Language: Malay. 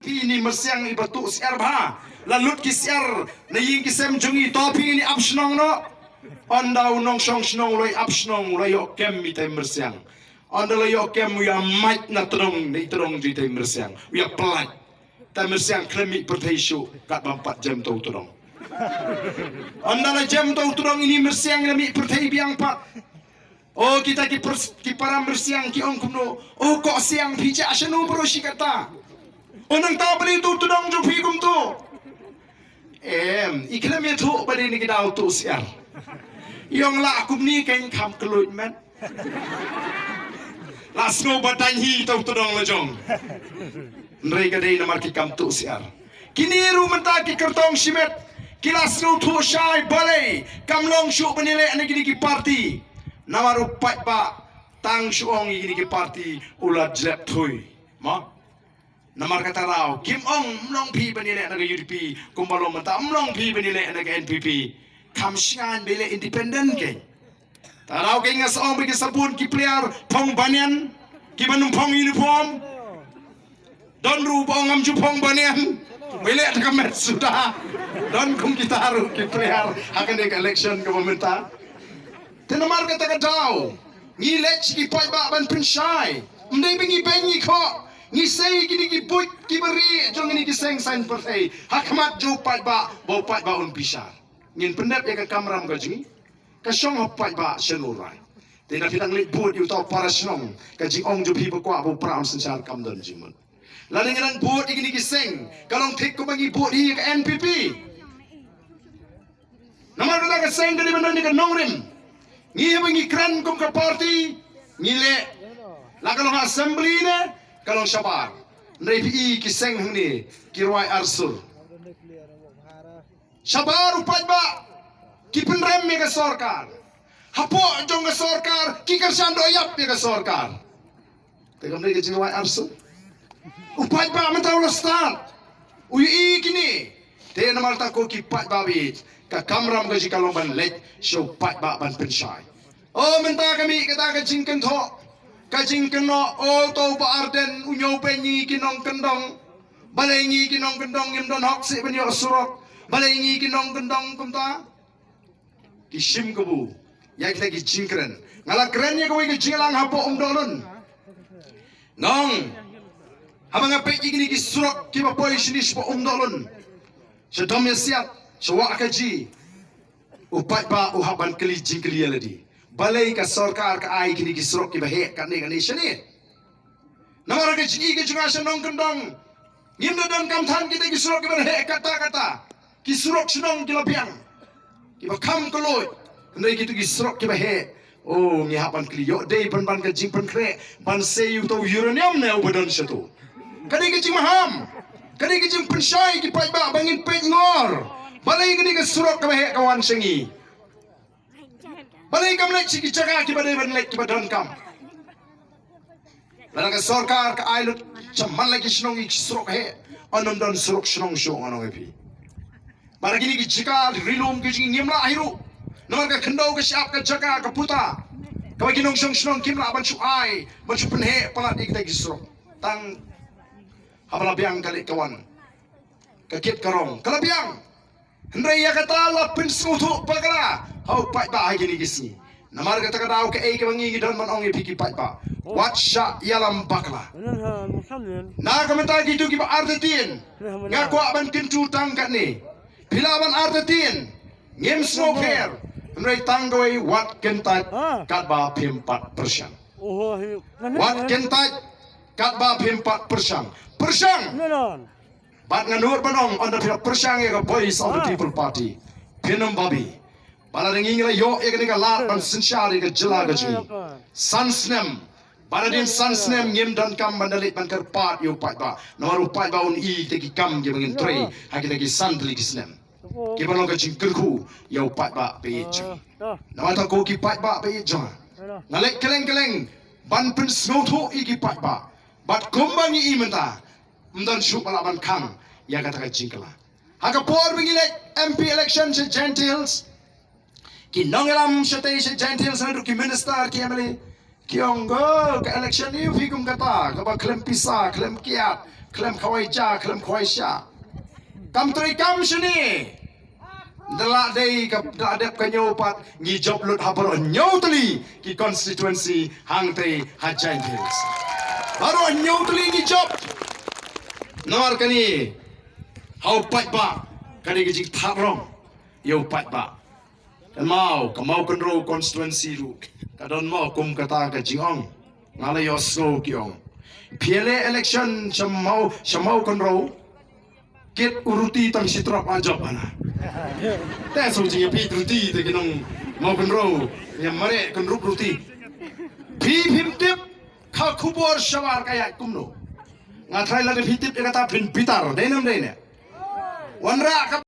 ini mersiang ibatu siar bah lalut ki siar na ying ki sem jungi topi ini absnong no onda unong song snong loi absnong loi yo kem mi tem mersiang onda loi yo kem ya mic na trong ni trong ji tem mersiang ya pelat tem mersiang klemi pertaisu kat 4 jam tu trong onda la jam tu trong ini mersiang lemi pertai biang pat. Oh kita ki param bersiang ki ong kumno. Oh kok siang pija asenu berosi kata. Onang tahu beli tu tudong jo pigum tu. Iklam ya tu beli ni kita auto siar. Yang la akum ni kain kam kelut man. Lasno batang hi tu tudong lejong. Mereka dei namar ki kam tu siar. Kini ru menta ki kertong simet. Kilas no tu syai balai. Kam long syuk penilai negeri ki parti. Namaru pat ba tang suong ini ke parti ulat jelek thui ma namar kata rau kim ong mlong pi benile naga UDP kumbalong menta mlong pi benile naga NPP kam sian bele independent ke tarau ke ngas ong bagi sabun ki player pong banyan ki banum pong uniform don ru bong am ju pong banyan bele naga met sudah don kum kita haru ki player akan dek election ke pemerintah. Tenamar kata kadau, ngi lech ki pai ba ban pinshai, mendai bengi bengi ko, ngi sei gini ki buit ki beri jong ini ki seng sain pertai, hakmat jo pai ba, bo pai ba un pisar. Ngin pendap ya ka kamram ka jingi, ka syong ho pai ba senurai. Tena fitang lit buat yu tau para senong, ka jing ong jo pi ba kwa bo praun sensar kam don jimun. Lalu ngiran buat gini ki seng, kalong tik ko bagi buat hi ka NPP. Namar kata ka seng dari bandon ni ka nongrim. Ngi bengi kran kum ke parti ngile la kalong assembly ne kalong sabar ndai pi ki seng ni ki roi arsur sabar upat ba ki penrem me ke sarkar hapo jong ke sarkar ki kersan doyap me ke sarkar tegam ndai ke roi arsur upat ba mentau la start ui kini te namar ta ko ki pat ba bi ka kamram ka jikalong ban lek show pat ba ban penshai. Oh menta kami kata ka jingken tho ka jingken no o to ba arden unyo penyi kinong kendong balengi kinong kendong yim don hok si benyo surok balengi kinong kendong kumta kisim kubu ya kita ki jingkren ngala keren ya ko ki jinglang hapo dolon ngong habang ape ki ki surok ki ba poy sinis po dolon sedom ya siap sewa kaji upat ba uhaban keli jingkeli ladi balai ka sarkar ka ai kini ki surok ki bahe ka ne nation ni namara ka jingi ke junga senong kendong ngim dan kam than kita ki surok ki bahe kata ki surok senong ki labiang ki ba kam koloi ndai ki tu ki surok ki bahe oh ngi hapan kliyo dei ban ka jing ban kre ban seyu to uranium ne ubadon setu kani ki jing maham kani ki jing penshai ki pai ba bangin pe ngor balai kini ka surok ka bahe kawan sengi balai kam lek ki jaga ki badai ban lek ki badon kam lana ka sarkar ka ailut chaman lagi snong ki surok he onom don surok snong sho anong epi bara kini ki jika rilum ki jing nimla ahiru nomor ka khandau ka siap ka jaga ka puta ka bagi nong snong kimla ban chu ai ban chu penhe palat ik ki surok tang habala biang kali kawan ka kit karong kalabiang hendai ya kata lapin sutu pagara hau pai ba gini gisni namar kata kadau ke ke bangi don man ongi piki pai ba watsha yalam bakla na komentar gitu ki ba artetin ngaku ban kintu tangkat ni pilaban artetin ngem smoker hendai tanggoi wat kentat kat ba 4% wat kentat kat ba 4% persang bat nganur banong on the persang ya voice of the people party pinum babi bala ringi la yo ya ka la ban sinshari ka jila ga ji sansnem baradin sansnem ngem dan kam bandalit ban karpat yo pat ba nawaru pat ba un i te ki kam ge bangin tre ha ki te ki sandli kisnem ki banong ka jingkerku yo pat ba pe ji namata ko ki pat ba pe ji ngalek keleng ban pin snotho i ki pat ba bat kombangi i menta mdan syuk malaban kang ya kata ka jingkala haka por bingile MP election se gentiles ki nongelam shate se gentiles na ki minister ki amale ki ongo ka election ni fikum kata ka ba klem pisa klem kiat klem kawai ja klem kawai sya kam tri kam sini delak dei ka adep ka nyopat ngi job lut habaro nyotli ki constituency hang tri Hajain Hills baru nyotli ngi job nor kani hau pat ba kani ki jing tharong yo pat ba mau kamau konro constituency ru kadon mau kum kata ka jingong ngala yo so kiong PLA election chamau konro kit uruti tang sitrop anjop ana ta so jing pi uruti te kinong mau konro ya mare konro uruti pi phimtip kha khubor sawar kaya kumno ngathrai la phitip kata pin pitar denam dene wanra